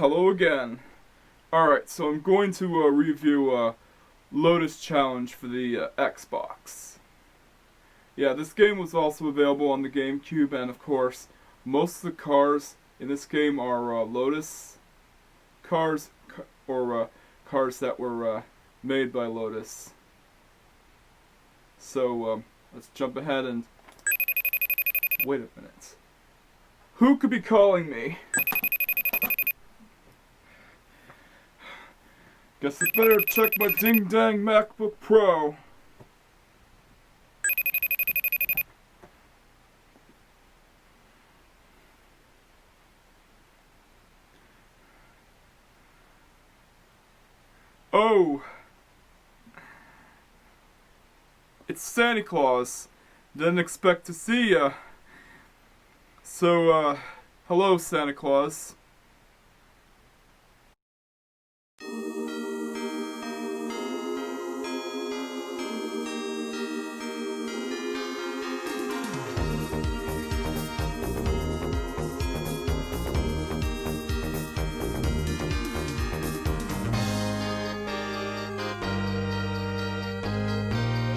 Hello again. Alright, so I'm going to review Lotus Challenge for the Xbox. Yeah, this game was also available on the GameCube, and of course, most of the cars in this game are Lotus cars, or cars that were made by Lotus. So, let's jump ahead and... Wait a minute. Who could be calling me? Guess I better check my ding-dang MacBook Pro. Oh! It's Santa Claus. Didn't expect to see ya. So, hello Santa Claus.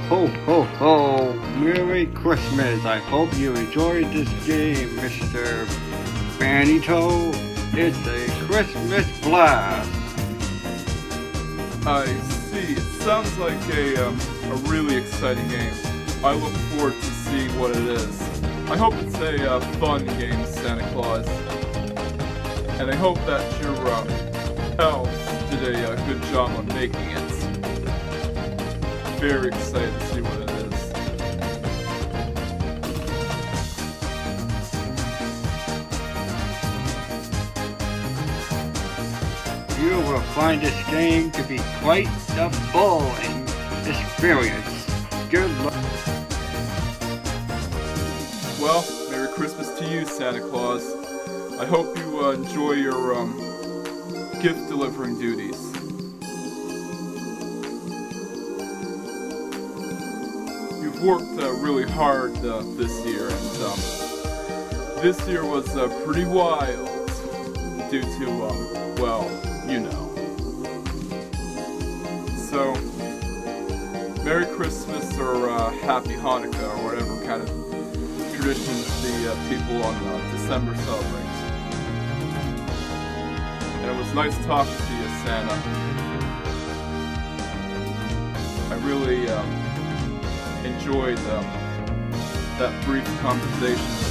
Ho ho ho! Merry Christmas! I hope you enjoyed this game, Mr. Bandito. It's a Christmas blast! I see. It sounds like a really exciting game. I look forward to seeing what it is. I hope it's a fun game, Santa Claus. And I hope that your elves did a good job on making it. Very excited to see what it is. You will find this game to be quite a bowling experience. Good luck. Well, Merry Christmas to you, Santa Claus. I hope you enjoy your gift delivering duties. You've worked really hard this year, and this year was pretty wild due to, well, you know. So, Merry Christmas or Happy Hanukkah or whatever kind of traditions the people on December celebrate. And it was nice talking to you, Santa. I really enjoyed that brief conversation with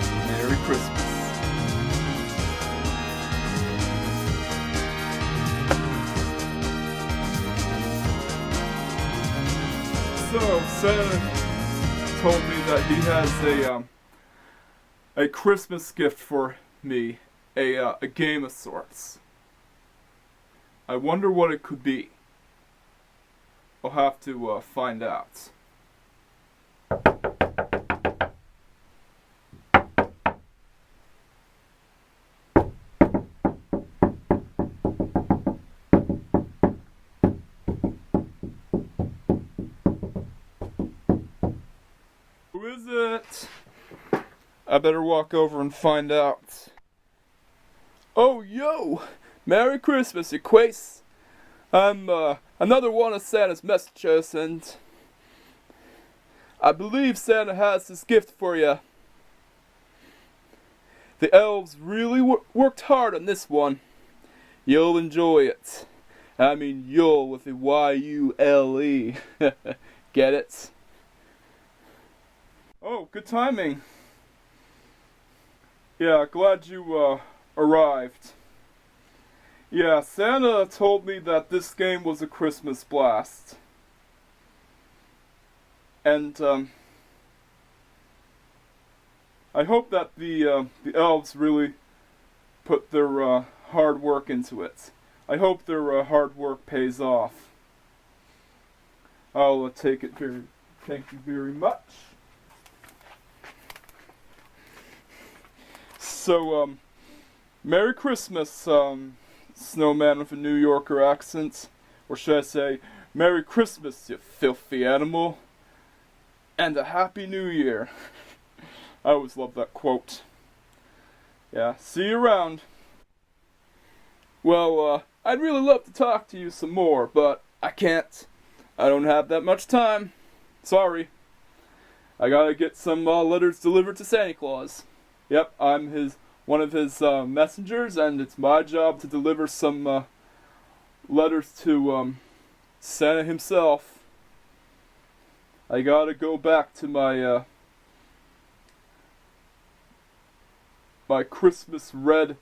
you. Merry Christmas. So, Santa told me that he has a Christmas gift for me, a game of sorts. I wonder what it could be. I'll have to find out. Who is it? I better walk over and find out. Oh, yo! Merry Christmas, Equace! I'm another one of Santa's messages, and I believe Santa has this gift for you. The elves really worked hard on this one. You'll enjoy it. I mean, you'll with the Y-U-L-E. Get it? Oh, good timing. Yeah, glad you arrived. Yeah, Santa told me that this game was a Christmas blast. And, I hope that the elves really put their hard work into it. I hope their hard work pays off. I'll take it very... Thank you very much. So, Merry Christmas, Snowman with a New Yorker accent. Or should I say, Merry Christmas, you filthy animal. And a Happy New Year. I always love that quote. Yeah, see you around. Well, I'd really love to talk to you some more, but I can't. I don't have that much time. Sorry. I gotta get some letters delivered to Santa Claus. Yep, I'm one of his messengers, and it's my job to deliver some letters to Santa himself. I gotta go back to my my Christmas red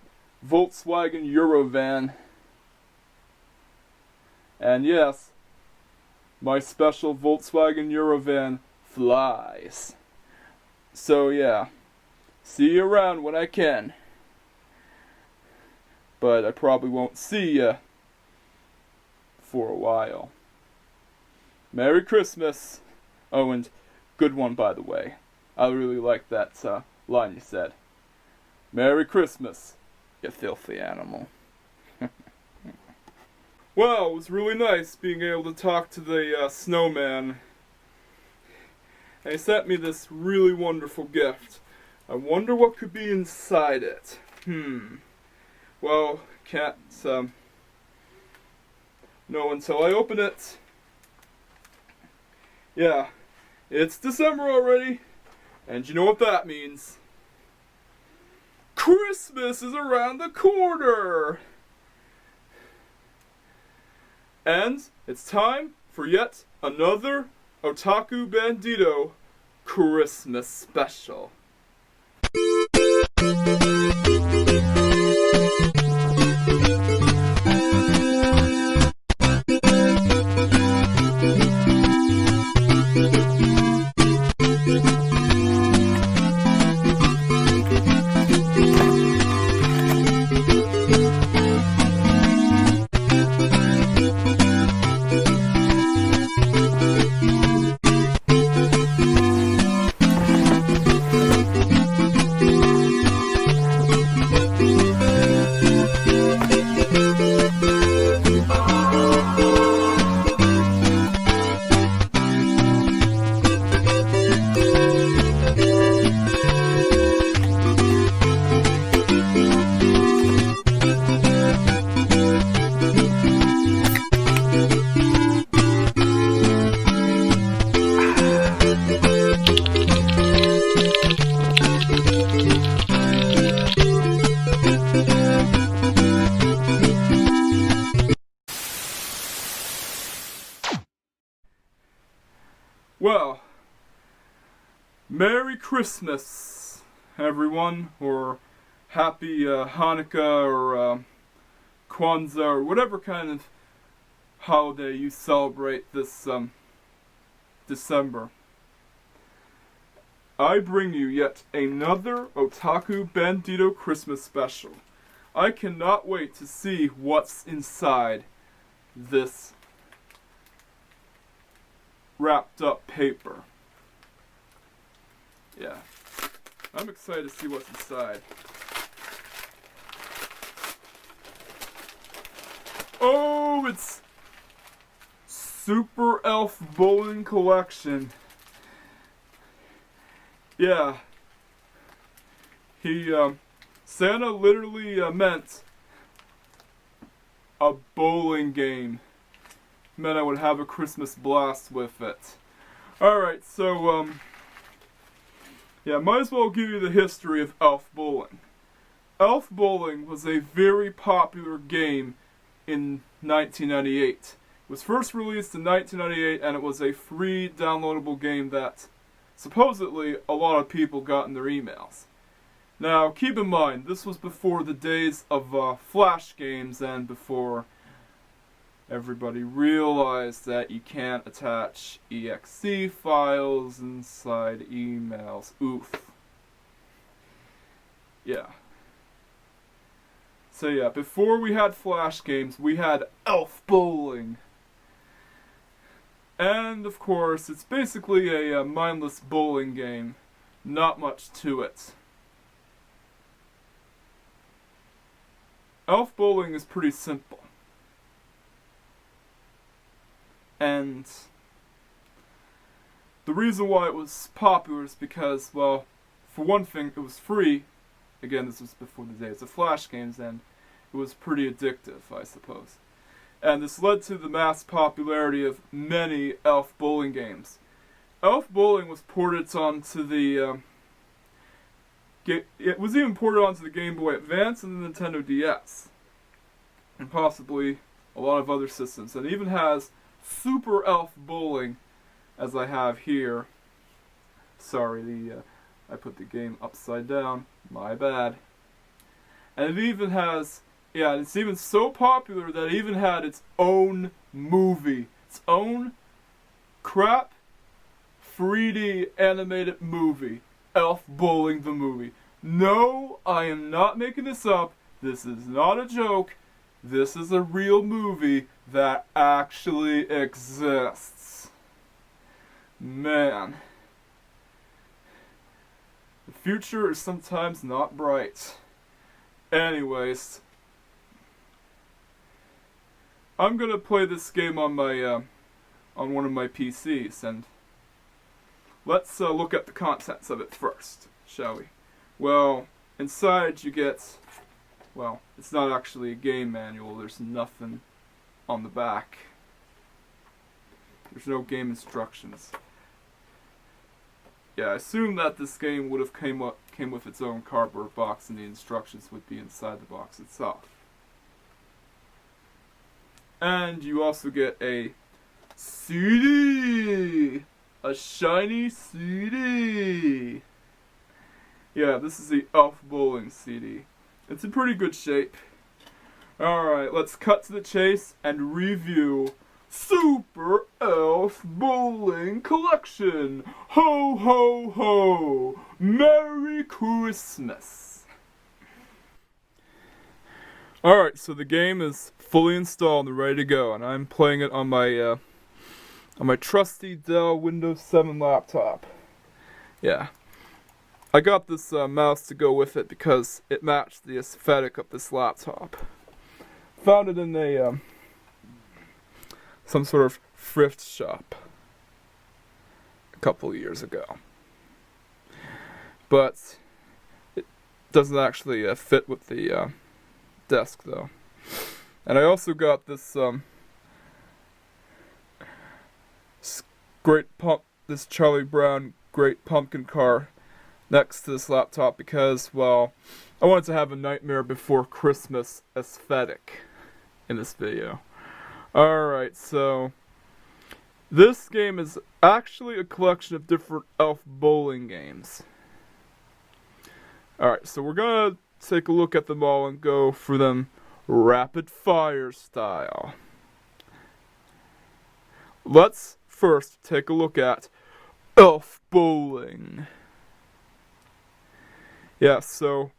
Volkswagen Eurovan. And yes, my special Volkswagen Eurovan flies. So yeah, see you around when I can. But I probably won't see ya for a while. Merry Christmas. Oh, and good one, by the way. I really like that line you said. Merry Christmas, you filthy animal. Well, it was really nice being able to talk to the snowman. And he sent me this really wonderful gift. I wonder what could be inside it. Well, can't know until I open it. Yeah, it's December already, and you know what that means. Christmas is around the corner! And it's time for yet another Otaku Bandito Christmas Special. Well, Merry Christmas, everyone, or Happy Hanukkah, or Kwanzaa, or whatever kind of holiday you celebrate this December. I bring you yet another Otaku Bandito Christmas Special. I cannot wait to see what's inside this wrapped up paper. Yeah, I'm excited to see what's inside. Oh, it's Super Elf Bowling Collection. Yeah, Santa literally meant a bowling game. Meant I would have a Christmas blast with it. Alright, so, yeah, might as well give you the history of Elf Bowling. Elf Bowling was a very popular game in 1998. It was first released in 1998, and it was a free downloadable game that supposedly a lot of people got in their emails. Now, keep in mind, this was before the days of Flash games and before everybody realized that you can't attach exe files inside emails. Oof. Yeah. So yeah, before we had Flash games, we had Elf Bowling. And of course, it's basically a mindless bowling game. Not much to it. Elf Bowling is pretty simple. And the reason why it was popular is because, well, for one thing, it was free. Again, this was before the days of Flash games, and it was pretty addictive, I suppose. And this led to the mass popularity of many Elf bowling games. Elf Bowling was ported onto the it was even ported onto the Game Boy Advance and the Nintendo DS, and possibly a lot of other systems. And it even has Super Elf Bowling, as I have here. Sorry, I put the game upside down. My bad. And it even has, yeah, it's even so popular that it even had its own movie, its own crap 3D animated movie, Elf Bowling the movie. No, I am not making this up. This is not a joke. This is a real movie that actually exists. Man. The future is sometimes not bright. Anyways, I'm gonna play this game on my on one of my PCs, and let's look at the contents of it first, shall we? Well, inside you get, well, it's not actually a game manual. There's nothing on the back. There's no game instructions. Yeah, I assume that this game would have came with its own cardboard box, and the instructions would be inside the box itself. And you also get a CD! A shiny CD! Yeah, this is the Elf Bowling CD. It's in pretty good shape. Alright, let's cut to the chase and review Super Elf Bowling Collection! Ho ho ho! Merry Christmas! Alright, so the game is fully installed and ready to go, and I'm playing it on my trusty Dell Windows 7 laptop. Yeah. I got this mouse to go with it because it matched the aesthetic of this laptop. Found it in a some sort of thrift shop a couple of years ago. But it doesn't actually fit with the desk though. And I also got this this Charlie Brown Great Pumpkin car next to this laptop because, well, I wanted to have a Nightmare Before Christmas aesthetic in this video. Alright, so this game is actually a collection of different Elf Bowling games. Alright, so we're gonna take a look at them all and go through them rapid fire style. Let's first take a look at Elf Bowling. Yeah, so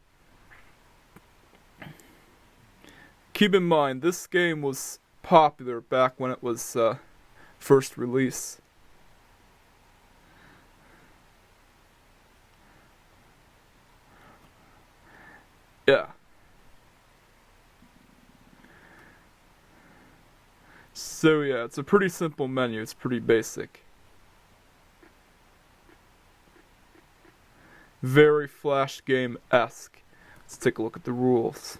keep in mind, this game was popular back when it was first released. Yeah. So yeah, it's a pretty simple menu. It's pretty basic. Very Flash game-esque. Let's take a look at the rules.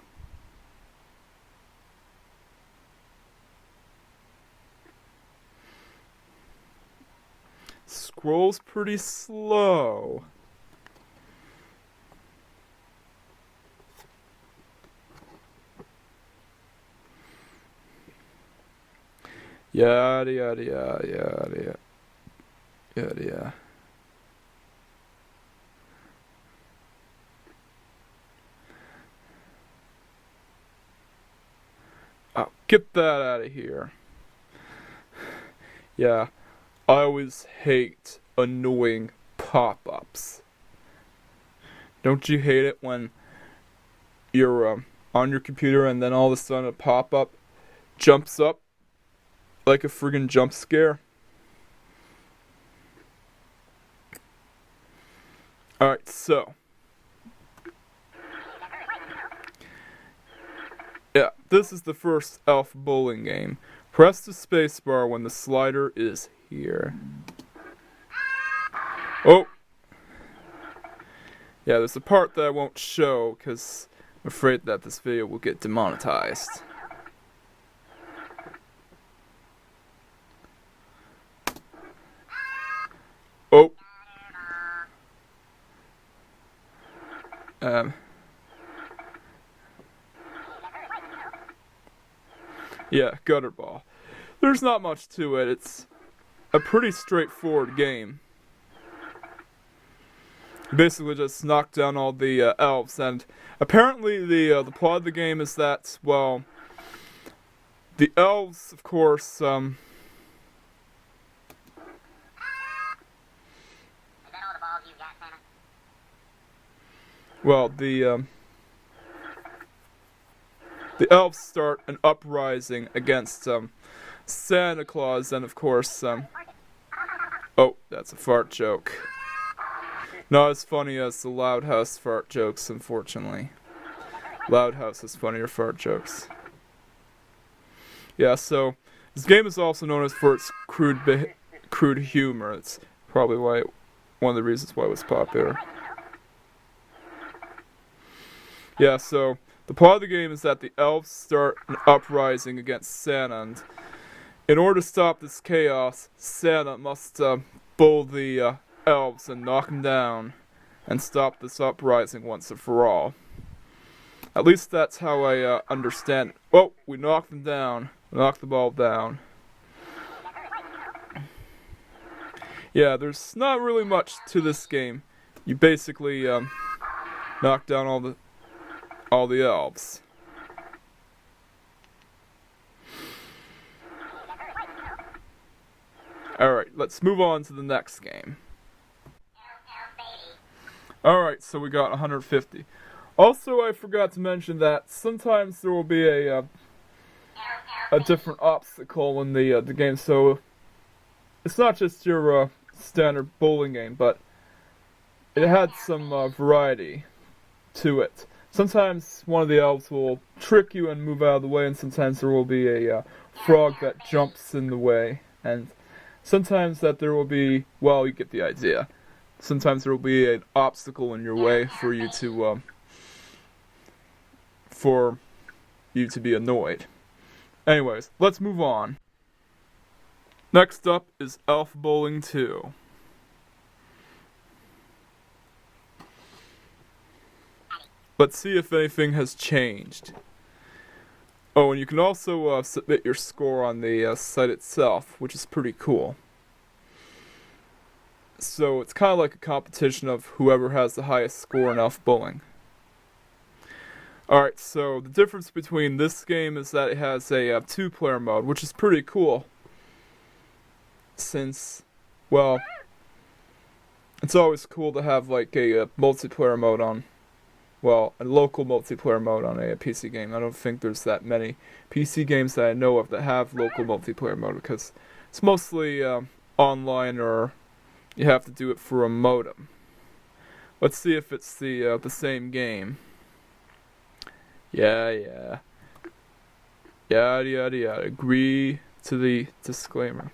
Scroll's pretty slow. Yada yada yada yada yada yada. Oh, get that out of here. Yeah, I always hate annoying pop-ups. Don't you hate it when you're on your computer and then all of a sudden a pop-up jumps up like a friggin' jump scare? Alright, so yeah, this is the first Elf Bowling game. Press the spacebar when the slider is here. Oh! Yeah, there's a part that I won't show because I'm afraid that this video will get demonetized. Oh. Yeah, gutter ball. There's not much to it. It's a pretty straightforward game. Basically just knock down all the elves, and apparently the plot of the game is that, well, the elves, of course, well, the elves start an uprising against Santa Claus, and of course, oh, that's a fart joke. Not as funny as the Loud House fart jokes, unfortunately. Loud House has funnier fart jokes. Yeah, so this game is also known as for its crude humor. It's probably one of the reasons why it was popular. Yeah, so the plot of the game is that the elves start an uprising against Santa, and in order to stop this chaos, Santa must bull the elves and knock them down and stop this uprising once and for all. At least that's how I understand it. Oh, we knocked them down. We knocked the ball down. Yeah, there's not really much to this game. You basically knock down all the elves. Alright, let's move on to the next game. Alright, so we got 150. Also, I forgot to mention that sometimes there will be a different obstacle in the game, so it's not just your standard bowling game, but it had some variety to it. Sometimes one of the elves will trick you and move out of the way, and sometimes there will be a frog that jumps in the way, and sometimes that there will be, well, you get the idea. Sometimes there will be an obstacle in your way for you to be annoyed. Anyways, let's move on. Next up is Elf Bowling 2. Let's see if anything has changed. Oh, and you can also submit your score on the site itself, which is pretty cool. So it's kind of like a competition of whoever has the highest score in elf bowling. Alright, so the difference between this game is that it has a two-player mode, which is pretty cool. Since, well, it's always cool to have like a multiplayer mode on, well, a local multiplayer mode on a PC game. I don't think there's that many PC games that I know of that have local multiplayer mode, because it's mostly online, or you have to do it for a modem. Let's see if it's the same game. Yeah. Yada yada yada. Agree to the disclaimer.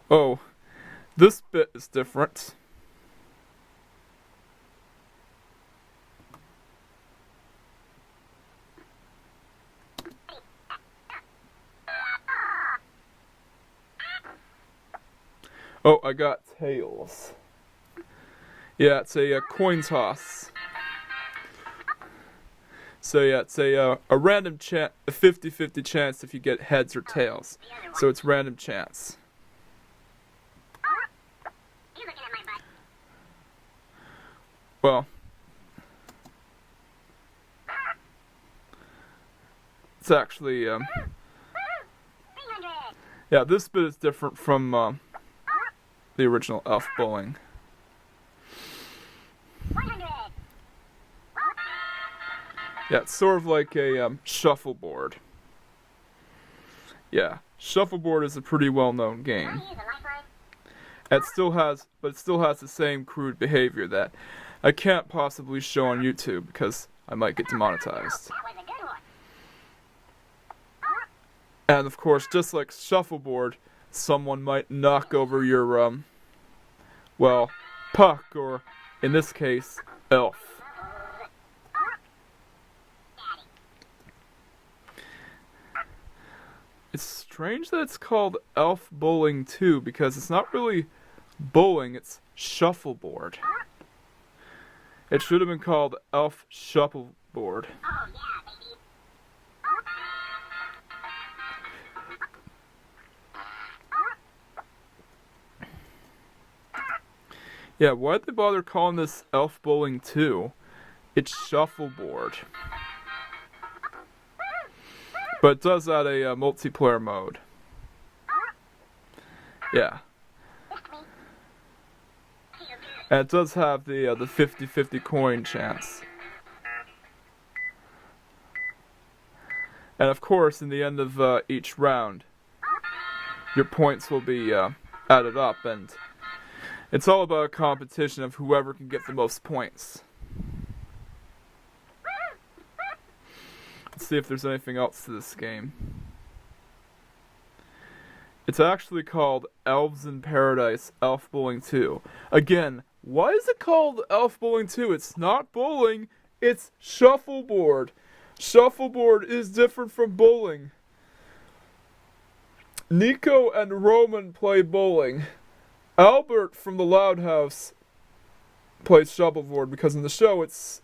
Oh, this bit is different. Oh, I got tails. Yeah, it's a coin toss. So yeah, it's a random chance, a 50-50 chance if you get heads or tails. So it's random chance. Well, it's actually yeah, this bit is different from the original elf bowling. Yeah, it's sort of like a shuffleboard. Yeah, shuffleboard is a pretty well-known game. It still has the same crude behavior that I can't possibly show on YouTube because I might get demonetized. And of course, just like shuffleboard, someone might knock over your well, Puck, or in this case, Elf. It's strange that it's called Elf Bowling 2 because it's not really bowling, it's shuffleboard. It should have been called Elf Shuffleboard. Yeah, why'd they bother calling this Elf Bowling 2? It's shuffleboard. But it does add a multiplayer mode. Yeah. And it does have the 50-50 coin chance. And of course, in the end of each round, your points will be added up, and it's all about a competition of whoever can get the most points. Let's see if there's anything else to this game. It's actually called Elves in Paradise Elf Bowling 2. Again, why is it called Elf Bowling 2? It's not bowling, it's shuffleboard. Shuffleboard is different from bowling. Nico and Roman play bowling. Albert from the Loud House plays shuffleboard because in the show it's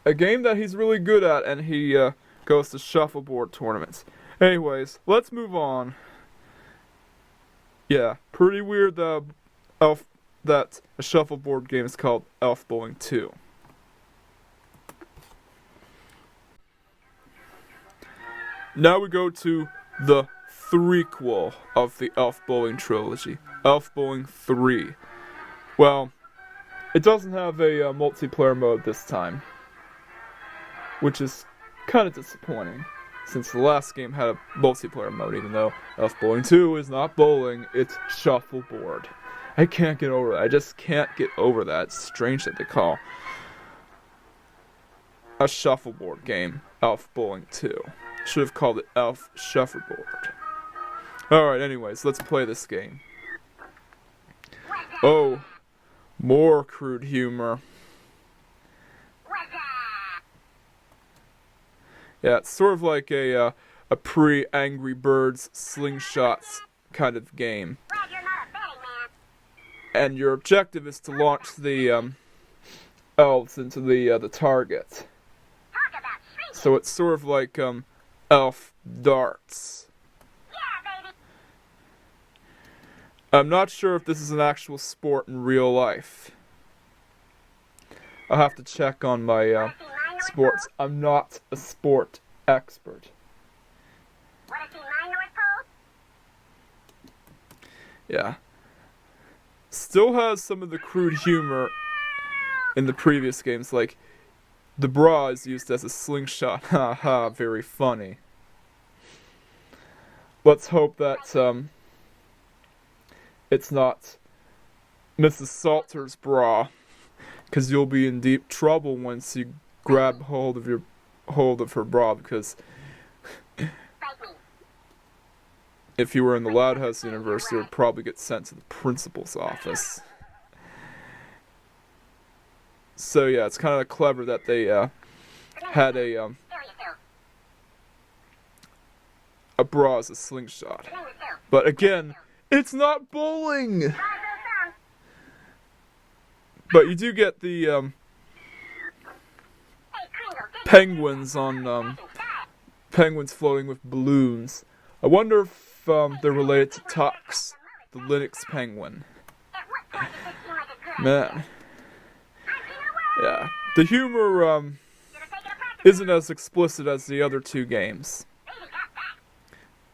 a game that he's really good at, and he goes to shuffleboard tournaments. Anyways, let's move on. Yeah, pretty weird that a shuffleboard game is called Elf Bowling 2. Now we go to the threequel of the Elf Bowling trilogy, Elf Bowling 3. Well, it doesn't have a multiplayer mode this time, which is kind of disappointing, since the last game had a multiplayer mode, even though Elf Bowling 2 is not bowling, it's shuffleboard. I can't get over that. I just can't get over that. It's strange that they call a shuffleboard game Elf Bowling 2. Should have called it Elf Shuffleboard. Alright, anyways, let's play this game. Oh, more crude humor. Yeah, it's sort of like a pre-Angry Birds slingshots kind of game. And your objective is to launch the elves into the target. So it's sort of like elf darts. I'm not sure if this is an actual sport in real life. I'll have to check on my sports. I'm not a sport expert. Yeah. Still has some of the crude humor in the previous games, like the bra is used as a slingshot. Haha, very funny. Let's hope that it's not Mrs. Salter's bra, because you'll be in deep trouble once you grab hold of her bra, because if you were in the Loud House universe, you would probably get sent to the principal's office. So yeah, it's kind of clever that they had a bra as a slingshot. But again, it's not bowling! But you do get the penguins on penguins floating with balloons. I wonder if they're related to Tux, the Linux penguin. Man. Yeah. The humor isn't as explicit as the other two games,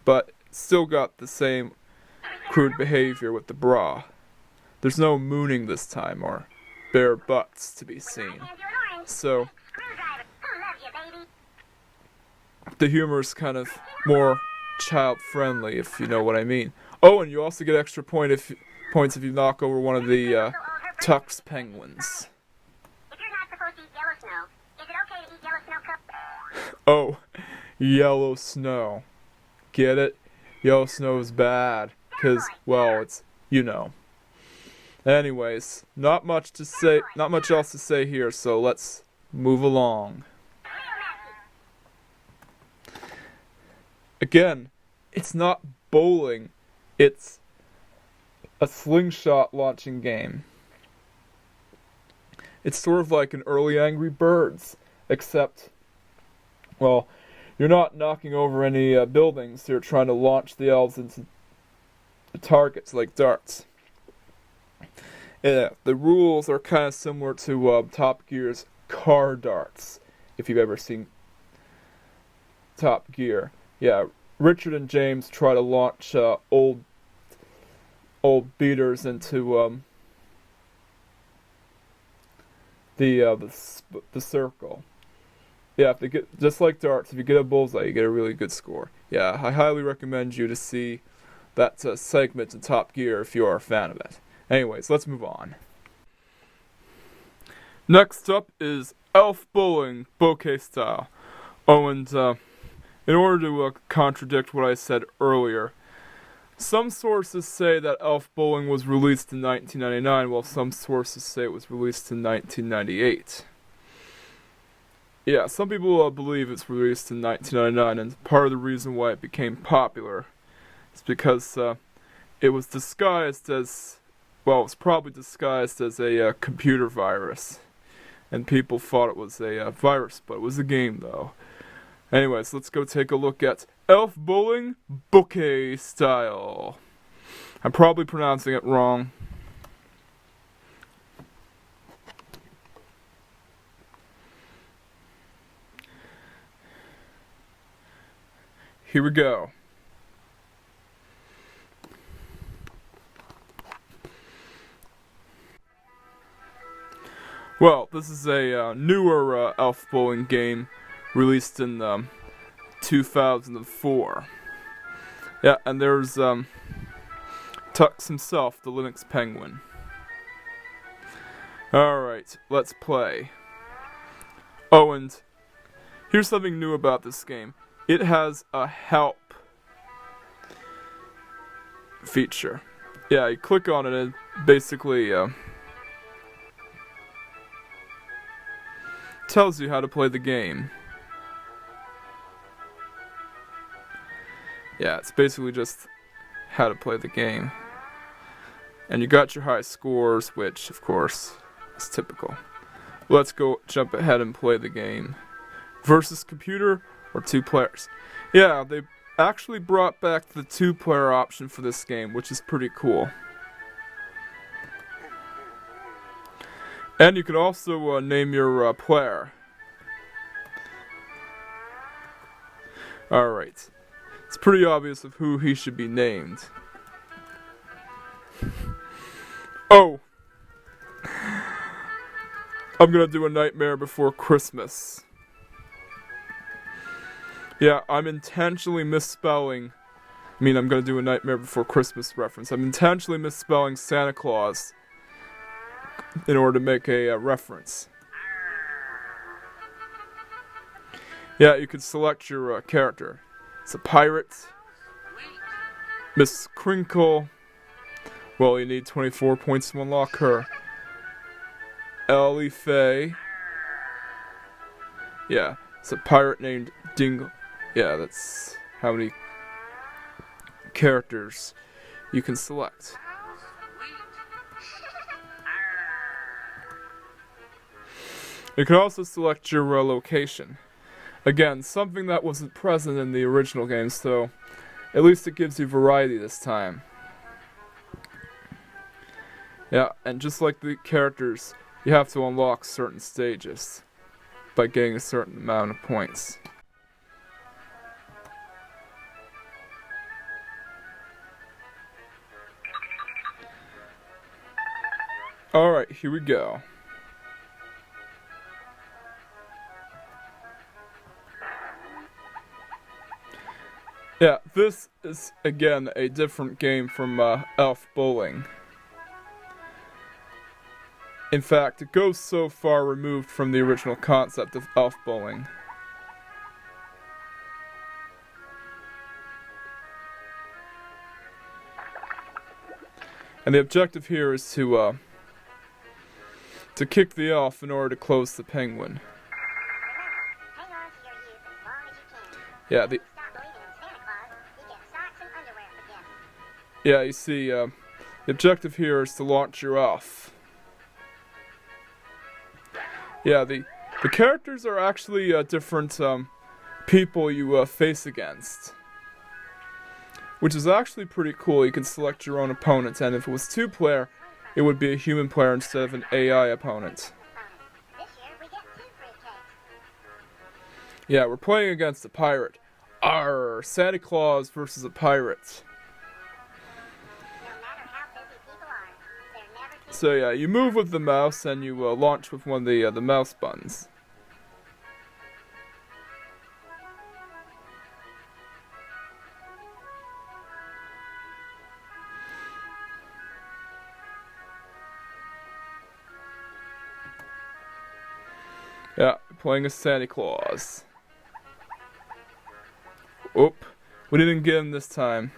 but still got the same crude behavior with the bra. There's no mooning this time, or bare butts to be seen. So the humor is kind of more child-friendly, if you know what I mean. Oh, and you also get extra points if you knock over one of the Tux penguins. Oh, yellow snow. Get it? Yellow snow is bad, because, well, it's, you know. Anyways, not much else to say here, so let's move along. Again, it's not bowling, it's a slingshot launching game. It's sort of like an early Angry Birds, except, well, you're not knocking over any buildings, you're trying to launch the elves into the targets like darts. Yeah, the rules are kind of similar to Top Gear's car darts, if you've ever seen Top Gear. Yeah, Richard and James try to launch old beaters into the circle. Yeah, if they get, just like darts, if you get a bullseye, you get a really good score. Yeah, I highly recommend you to see that segment in Top Gear if you are a fan of it. Anyways, let's move on. Next up is Elf Bowling, bouquet style. Oh, and in order to contradict what I said earlier, some sources say that Elf Bowling was released in 1999, while some sources say it was released in 1998. Yeah, some people believe it's released in 1999, and part of the reason why it became popular is because it was disguised as, well, it was probably disguised as a computer virus, and people thought it was a virus, but it was a game, though. Anyways, let's go take a look at Elf Bowling Bouquet Style. I'm probably pronouncing it wrong. Here we go. Well, this is a newer Elf Bowling game released in 2004. Yeah, and there's Tux himself, the Linux Penguin. Alright, let's play. Oh, and here's something new about this game. It has a help feature. Yeah, you click on it and it basically tells you how to play the game. Yeah, it's basically just how to play the game. And you got your high scores, which, of course, is typical. Let's go jump ahead and play the game. Versus computer or 2 players. Yeah, they actually brought back the 2-player option for this game, which is pretty cool. And you can also name your player. Alright. It's pretty obvious of who he should be named. Oh! I'm gonna do A Nightmare Before Christmas. Yeah, I'm intentionally misspelling. I mean, I'm gonna do A Nightmare Before Christmas reference. I'm intentionally misspelling Santa Claus in order to make a reference. Yeah, you can select your character. It's a pirate. Miss Crinkle. Well, you need 24 points to unlock her. Ellie Faye. Yeah, it's a pirate named Dingle. Yeah, that's how many characters you can select. You can also select your location. Again, something that wasn't present in the original game, so at least it gives you variety this time. Yeah, and just like the characters, you have to unlock certain stages by getting a certain amount of points. Alright, here we go. Yeah, this is, again, a different game from Elf Bowling. In fact, it goes so far removed from the original concept of Elf Bowling. And the objective here is to kick the elf in order to close the penguin. Yeah, you see, the objective here is to launch your elf. Yeah, the characters are actually different people you face against, which is actually pretty cool. You can select your own opponent, and if it was 2-player, it would be a human player instead of an AI opponent. Yeah, we're playing against a pirate. Arr, Santa Claus versus a pirate. So yeah, you move with the mouse and you launch with one of the mouse buttons. Yeah, playing as Santa Claus. Oop, we didn't get him this time.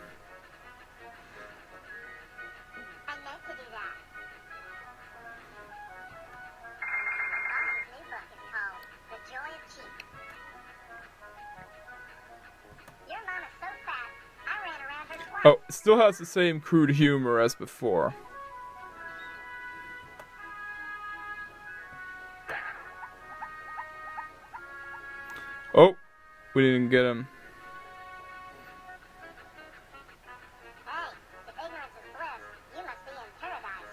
Oh, it still has the same crude humor as before. Oh, we didn't get him. Hey, if ignorance is bliss, you must be in paradise.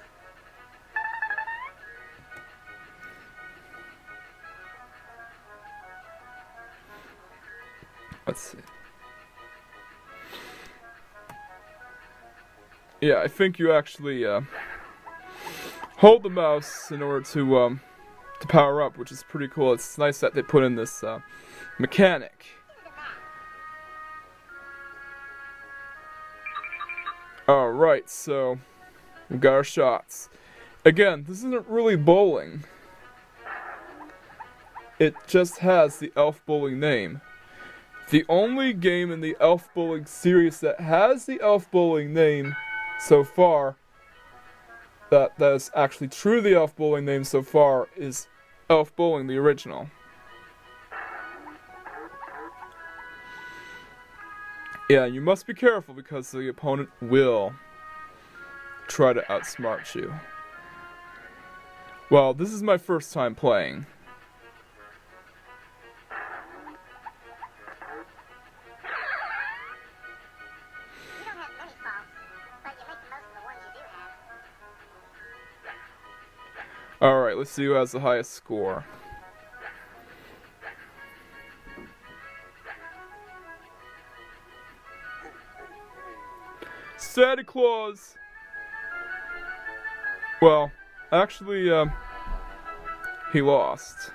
Let's see. Yeah, I think you actually hold the mouse in order to power up, which is pretty cool. It's nice that they put in this mechanic. Alright, so we've got our shots. Again, this isn't really bowling. It just has the elf bowling name. The only game in the elf bowling series that has the elf bowling name so far, that is actually true the elf bowling name so far, is Elf Bowling, the original. Yeah, you must be careful because the opponent will try to outsmart you. Well, this is my first time playing. You don't have many faults, but you make the most of the ones you do have. Alright, let's see who has the highest score. Santa Claus! Well, actually, he lost.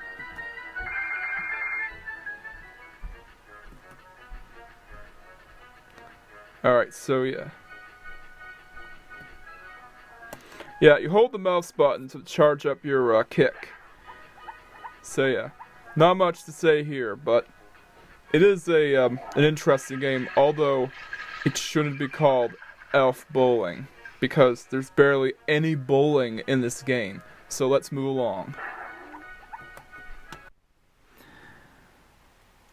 Alright, so yeah. Yeah, you hold the mouse button to charge up your kick. So yeah, not much to say here, but it is an interesting game, although it shouldn't be called Elf Bowling, because there's barely any bowling in this game. So let's move along.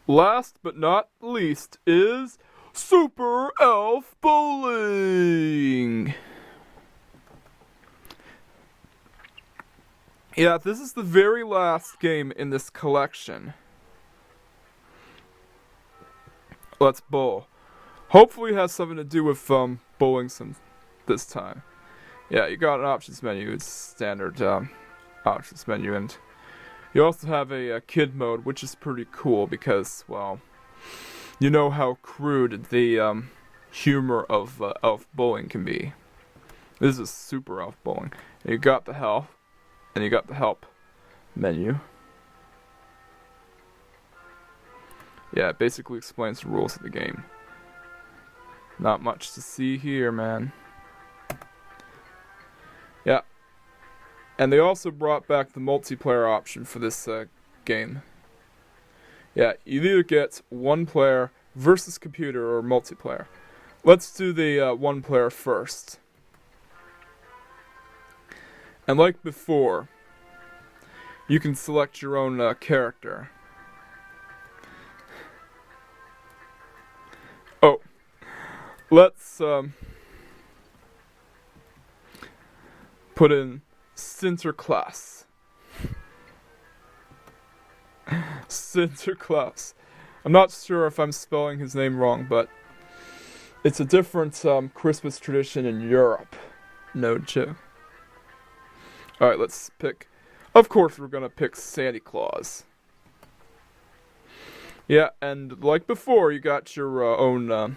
Last but not least is Super Elf Bowling! Yeah, this is the very last game in this collection. Let's bowl. Hopefully it has something to do with bowling this time. Yeah, you got an options menu. It's standard options menu, and you also have a kid mode, which is pretty cool because, well, you know how crude the humor of elf bowling can be. This is super elf bowling. And you got the health. And you got the help menu. Yeah, it basically explains the rules of the game. Not much to see here, man. Yeah. And they also brought back the multiplayer option for this game. Yeah, you either get one player versus computer or multiplayer. Let's do the one player first. And like before, you can select your own character. Oh, let's put in Santa Claus. Santa Claus. I'm not sure if I'm spelling his name wrong, but it's a different Christmas tradition in Europe. No joke. Alright, let's pick. Of course, we're gonna pick Santa Claus. Yeah, and like before, you got your own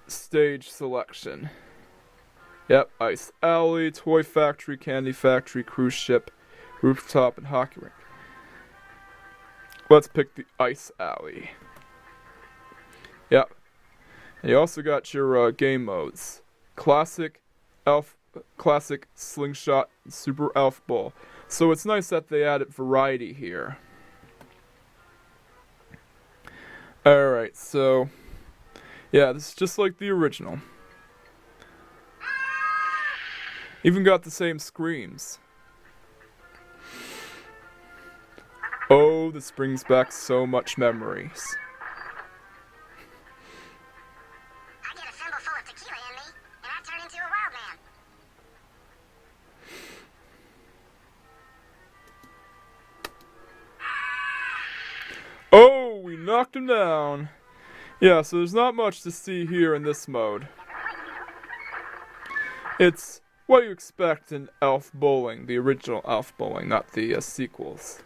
stage selection. Yep, Ice Alley, Toy Factory, Candy Factory, Cruise Ship, Rooftop, and Hockey Rink. Let's pick the Ice Alley. Yep. And you also got your game modes. Classic, Slingshot, and Super Elf Bowl. So it's nice that they added variety here. Alright, so yeah, this is just like the original. Even got the same screams. Oh, this brings back so much memories. I get a thimble full of tequila in me, and I turn into a wild man. Oh, we knocked him down. Yeah, so there's not much to see here in this mode. It's what you expect in Elf Bowling, the original Elf Bowling, not the sequels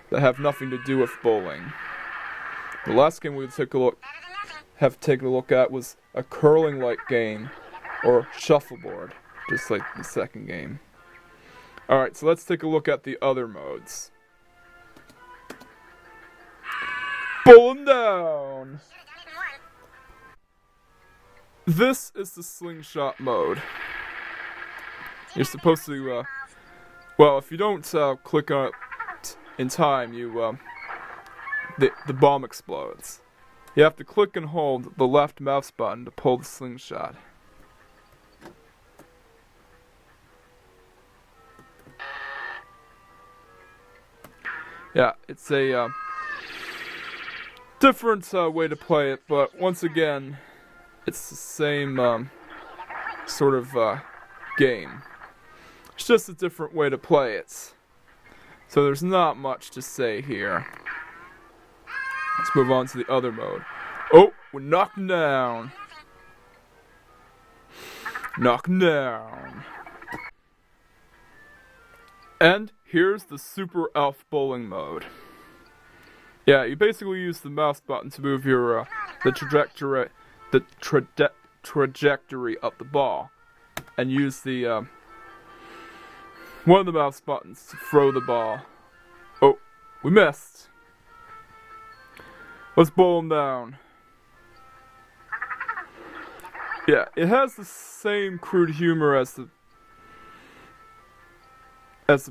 that have nothing to do with bowling. The last game we took a look at was a curling-like game, or shuffleboard, just like the second game. Alright, so let's take a look at the other modes. Bowl 'em down! This is the slingshot mode. You're supposed to, well, if you don't click on it in time, you, the bomb explodes. You have to click and hold the left mouse button to pull the slingshot. Yeah, it's a, different way to play it, but once again, it's the same sort of game. It's just a different way to play it. So there's not much to say here. Let's move on to the other mode. Oh, we're knocking down. Knocking down. And here's the Super Elf Bowling mode. Yeah, you basically use the mouse button to move your the trajectory of the ball, and use the one of the mouse buttons to throw the ball. Oh, we missed. Let's bowl him down. Yeah, it has the same crude humor as the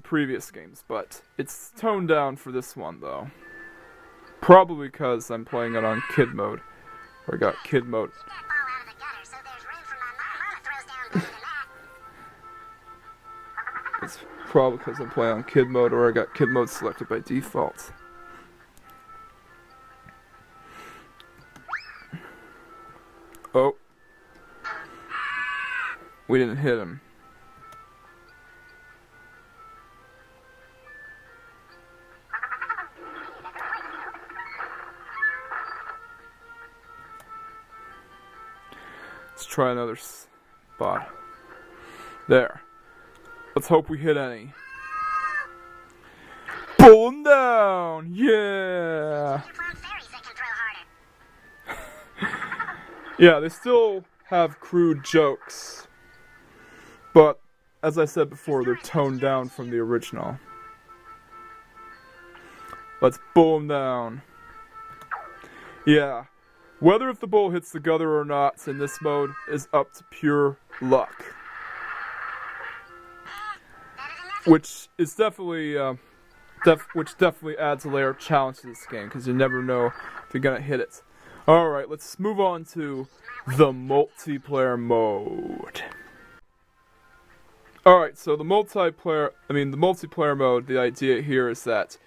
previous games, but it's toned down for this one though. Probably because I'm playing it on kid mode, or I got kid mode. Keep that ball out of the gutter so there's room for my mama throws down better than that. It's probably because I'm playing on kid mode, or I got kid mode selected by default. Oh. We didn't hit him. Let's try another spot. There. Let's hope we hit any. Pull him down! Yeah! Yeah, they still have crude jokes. But, as I said before, they're toned down from the original. Let's bowl him down. Yeah. Whether if the bowl hits the gutter or not in this mode is up to pure luck. Which is definitely, which definitely adds a layer of challenge to this game, because you never know if you're gonna hit it. Alright, let's move on to the multiplayer mode. Alright, so the multiplayer mode, the idea here is that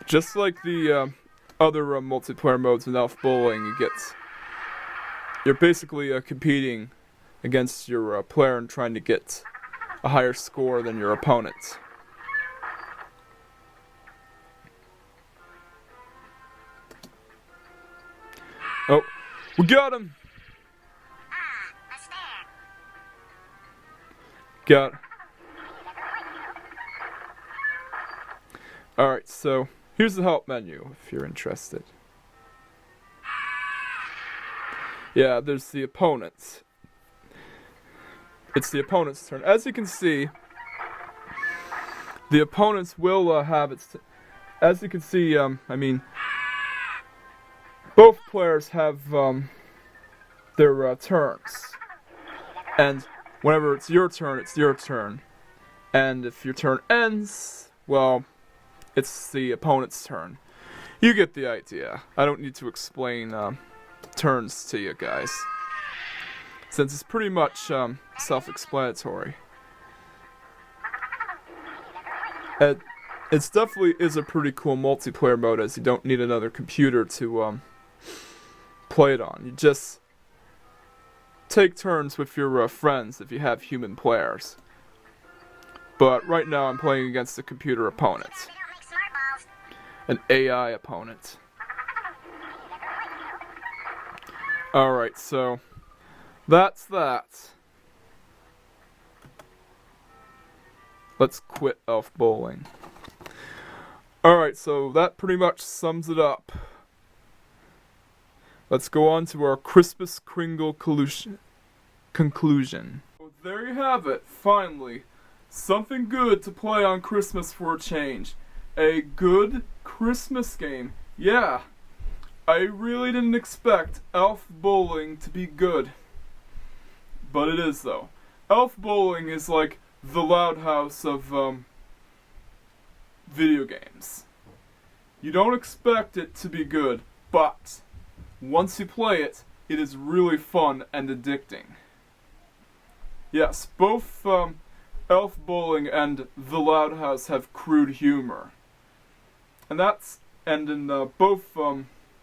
just like the other multiplayer modes in Elf Bowling, you're basically competing against your player and trying to get a higher score than your opponent. Oh, we got him! A snare. Got. Alright, so here's the help menu if you're interested. Yeah, there's the opponents. It's the opponent's turn. As you can see, the opponents will have its. As you can see, both players have their turns. And whenever it's your turn, it's your turn. And if your turn ends, well, it's the opponent's turn. You get the idea. I don't need to explain turns to you guys, since it's pretty much self-explanatory. It's definitely is a pretty cool multiplayer mode, as you don't need another computer to play it on. You just take turns with your friends if you have human players. But right now I'm playing against a computer opponent. We don't make smart balls. An AI opponent. Alright, so that's that. Let's quit Elf Bowling. Alright, so that pretty much sums it up. Let's go on to our Christmas Kringle conclusion. So there you have it, finally. Something good to play on Christmas for a change. A good Christmas game. Yeah, I really didn't expect Elf Bowling to be good. But it is, though. Elf Bowling is like the Loud House of video games. You don't expect it to be good, but once you play it, it is really fun and addicting. Yes, both Elf Bowling and The Loud House have crude humor. And in both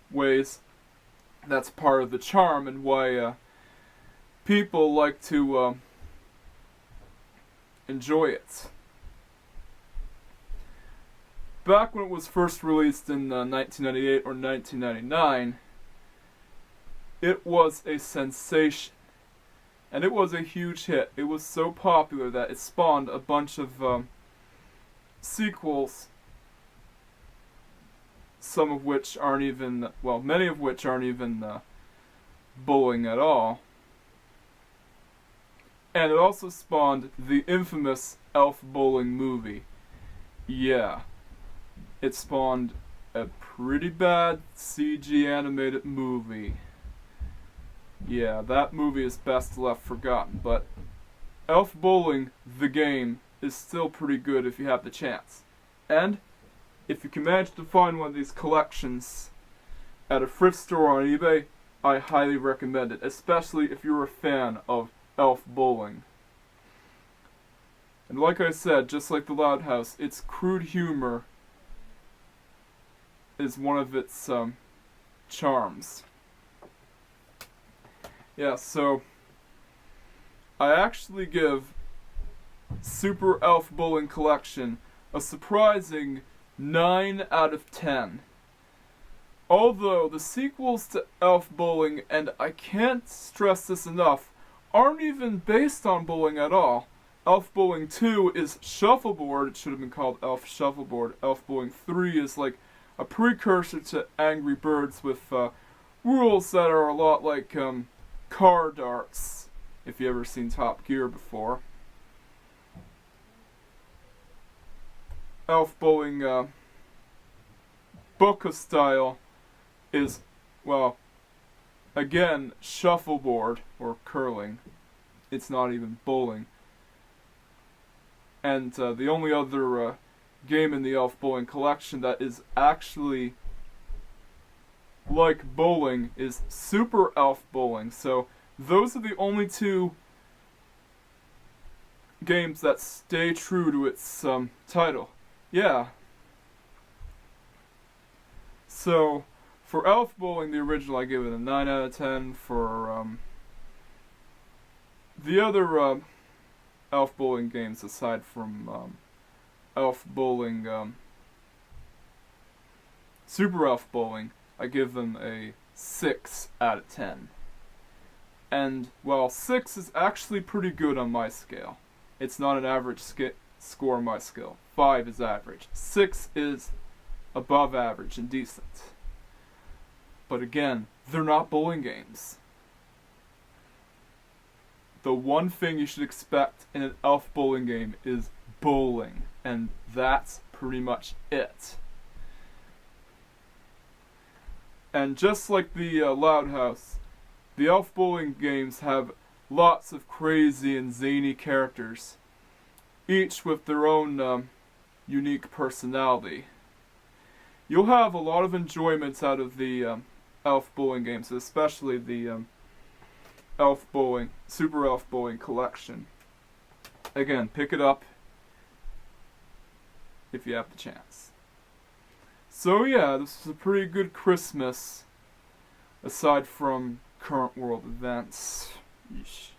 ways, that's part of the charm and why people like to enjoy it. Back when it was first released in 1998 or 1999, it was a sensation. And it was a huge hit. It was so popular that it spawned a bunch of sequels, some of which aren't even, well, many of which aren't even bowling at all. And it also spawned the infamous Elf Bowling movie. Yeah. It spawned a pretty bad CG animated movie. Yeah, that movie is best left forgotten, but Elf Bowling, the game, is still pretty good if you have the chance. And if you can manage to find one of these collections at a thrift store on eBay, I highly recommend it, especially if you're a fan of Elf Bowling. And like I said, just like the Loud House, its crude humor is one of its charms. Yeah, so I actually give Super Elf Bowling Collection a surprising 9 out of 10. Although the sequels to Elf Bowling, and I can't stress this enough, aren't even based on bowling at all. Elf Bowling 2 is Shuffleboard. It should have been called Elf Shuffleboard. Elf Bowling 3 is like a precursor to Angry Birds with rules that are a lot like car darts, if you ever seen Top Gear before. Elf Bowling book of style is, well, again, shuffleboard, or curling. It's not even bowling. And the only other game in the Elf Bowling collection that is actually like bowling is Super Elf Bowling. So those are the only two games that stay true to its title. Yeah. So, for Elf Bowling, the original, I give it a 9 out of 10. For the other Elf Bowling games, aside from Elf Bowling, Super Elf Bowling, I give them a 6 out of 10. And, well, 6 is actually pretty good on my scale. It's not an average score on my scale. 5 is average. 6 is above average and decent. But again, they're not bowling games. The one thing you should expect in an Elf Bowling game is bowling. And that's pretty much it. And just like the Loud House, the Elf Bowling games have lots of crazy and zany characters, each with their own unique personality. You'll have a lot of enjoyment out of the Elf Bowling games, especially the Elf Bowling, Super Elf Bowling collection. Again, pick it up if you have the chance. So yeah, this was a pretty good Christmas, aside from current world events. Yeesh.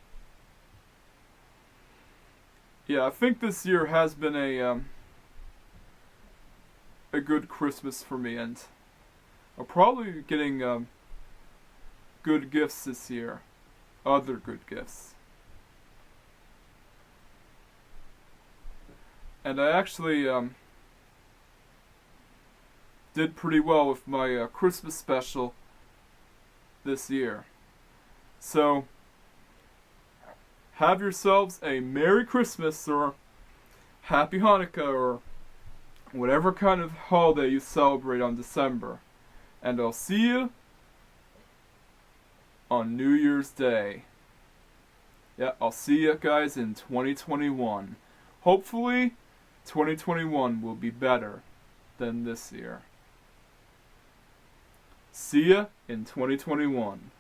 Yeah, I think this year has been a good Christmas for me, and I'll probably be getting good gifts this year. Other good gifts. And I actually did pretty well with my Christmas special this year. So, have yourselves a Merry Christmas or Happy Hanukkah or whatever kind of holiday you celebrate on December. And I'll see you on New Year's Day. Yeah, I'll see you guys in 2021. Hopefully, 2021 will be better than this year. See ya in 2021.